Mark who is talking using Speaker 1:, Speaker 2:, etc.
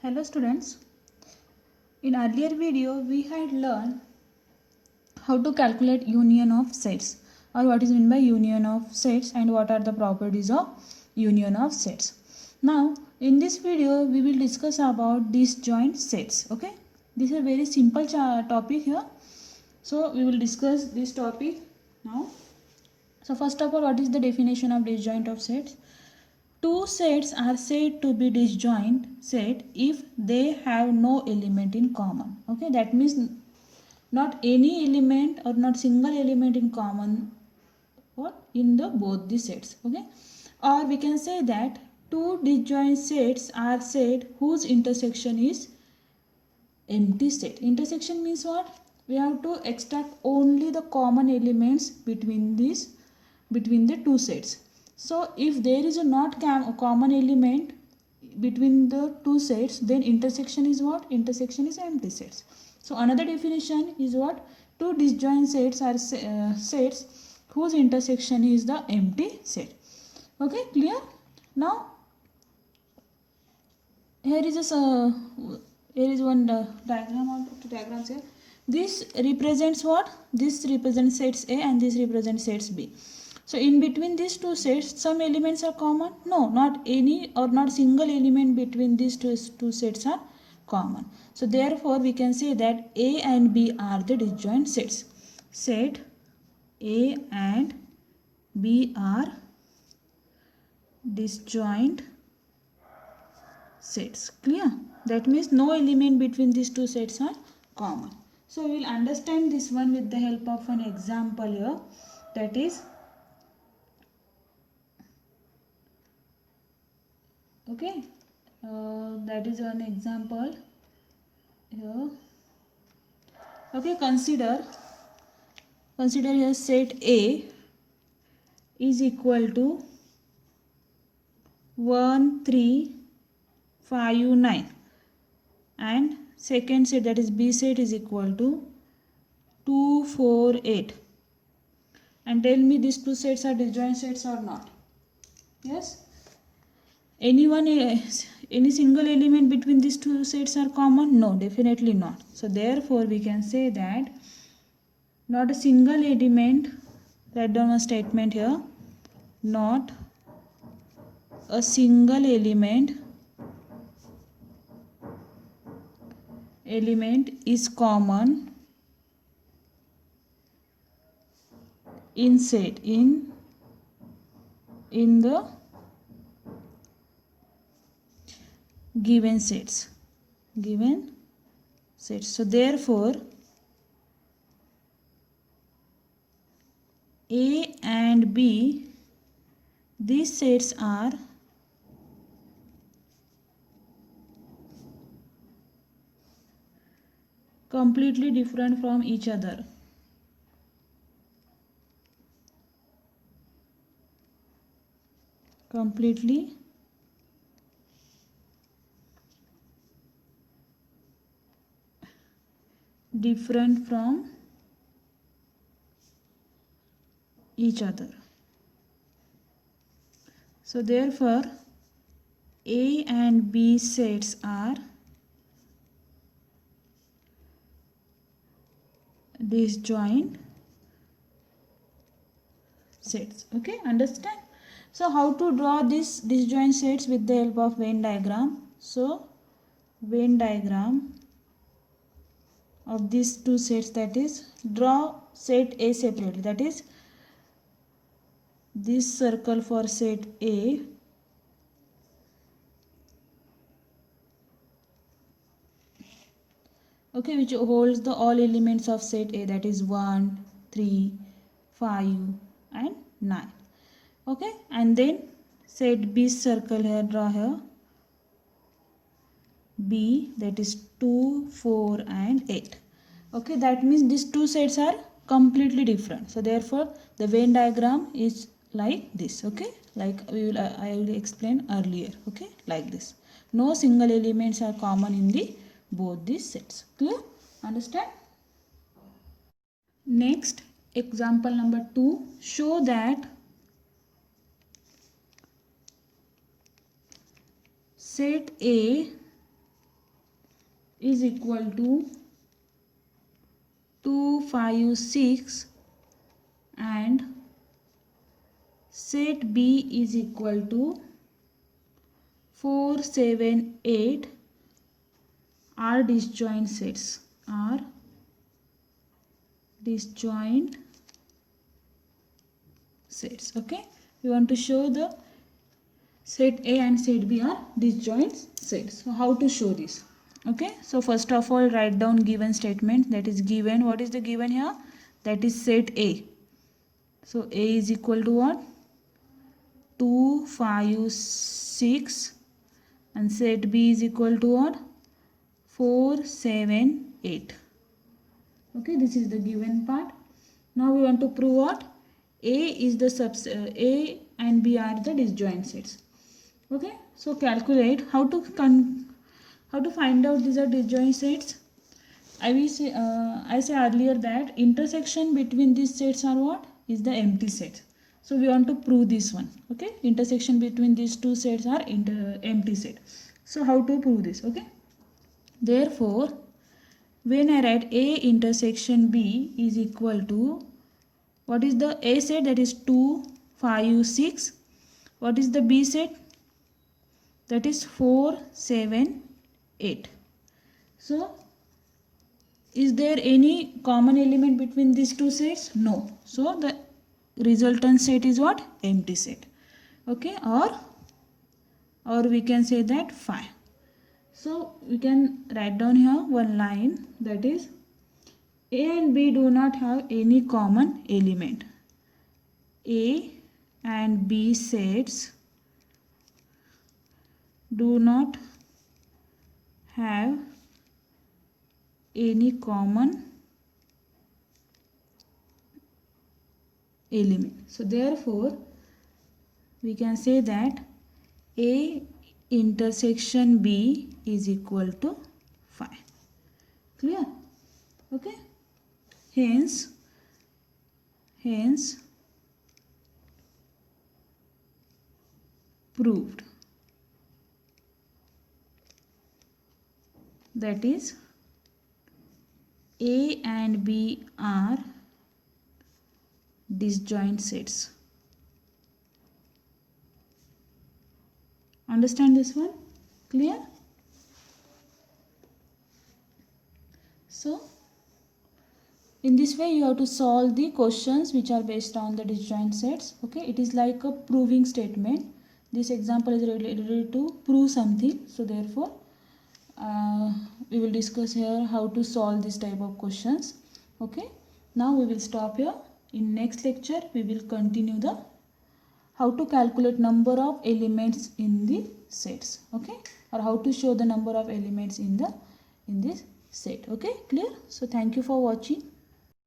Speaker 1: Hello students, in earlier video we had learned how to calculate union of sets or what is meant by union of sets and what are the properties of union of sets. Now in this video we will discuss about disjoint sets. Okay, this is a very simple topic here, so we will discuss this topic now. So first of all, what is the definition of disjoint of sets? Two sets are said to be disjoint set if they have no element in common. Okay, that means not any element or not single element in common or in the both the sets. Okay, or we can say that two disjoint sets are set whose intersection is empty set. Intersection means what? We have to extract only the common elements between the two sets. So if there is a not common element between the two sets, then intersection is what? Intersection is empty sets. So another definition is what? Two disjoint sets are sets whose intersection is the empty set. Okay, clear? Now here is one diagram or two diagrams here. This represents what? This represents sets A and this represents sets B. So in between these two sets, some elements are common? No, not any or not single element between these two sets are common. So therefore we can say that A and B are the disjoint sets. Set A and B are disjoint sets. Clear? That means no element between these two sets are common. So we will understand this one with the help of an example here. That is, okay, that is an example here. Okay, consider here set A is equal to 1, 3, 5, 9 and second set, that is B set, is equal to 2, 4, 8, and tell me these two sets are disjoint sets or not. Yes, any single element between these two sets are common? No, definitely not. So therefore we can say that not a single element, write down a statement here, not a single element is common in set in the given sets. So therefore A and B, these sets are completely different from each other. Completely different from each other. So therefore A and B sets are disjoint sets. Okay, understand? So how to draw this disjoint sets with the help of Venn diagram? So Venn diagram of these two sets, that is, draw set A separately, that is this circle for set A, okay, which holds the all elements of set A, that is 1, 3, 5 and 9. Okay, and then set B circle here, draw here B, that is 2, 4 and 8. Okay, that means these two sets are completely different. So therefore the Venn diagram is like this. Okay, like I will explain earlier. Okay, like this. No single elements are common in the both these sets. Clear? Understand? Next, example number 2. Show that set A is equal to 2, 5, 6 and set B is equal to 4, 7, 8 are disjoint sets. Are disjoint sets. Okay, we want to show the set A and set B are disjoint sets. So how to show this? Okay, so first of all write down given statement, that is given. What is the given here? That is set A. So A is equal to what? 2, 5, 6 and set B is equal to what? 4, 7, 8. Okay, this is the given part. Now we want to prove what? A is the A and B are the disjoint sets. Okay, so calculate how to find out these are disjoint sets. I say earlier that intersection between these sets are what? Is the empty set. So we want to prove this one. Okay, intersection between these two sets are empty set. So how to prove this? Okay, therefore when I write A intersection B is equal to, what is the A set? That is 2, 5, 6. What is the B set? That is 4, 7, 8. So is there any common element between these two sets? No. So the resultant set is what? Empty set. Okay, or we can say that 5. So we can write down here one line, that is A and B do not have any common element. A and B sets do not have any common element. So therefore we can say that A intersection B is equal to 5. Clear? Okay. Hence proved. That is A and B are disjoint sets. Understand this one? Clear? So in this way you have to solve the questions which are based on the disjoint sets. Okay, it is like a proving statement. This example is related to prove something. So therefore we will discuss here how to solve this type of questions. Okay, now we will stop here. In next lecture we will continue the how to calculate number of elements in the sets. Okay, or how to show the number of elements in this set. Okay, clear? So thank you for watching.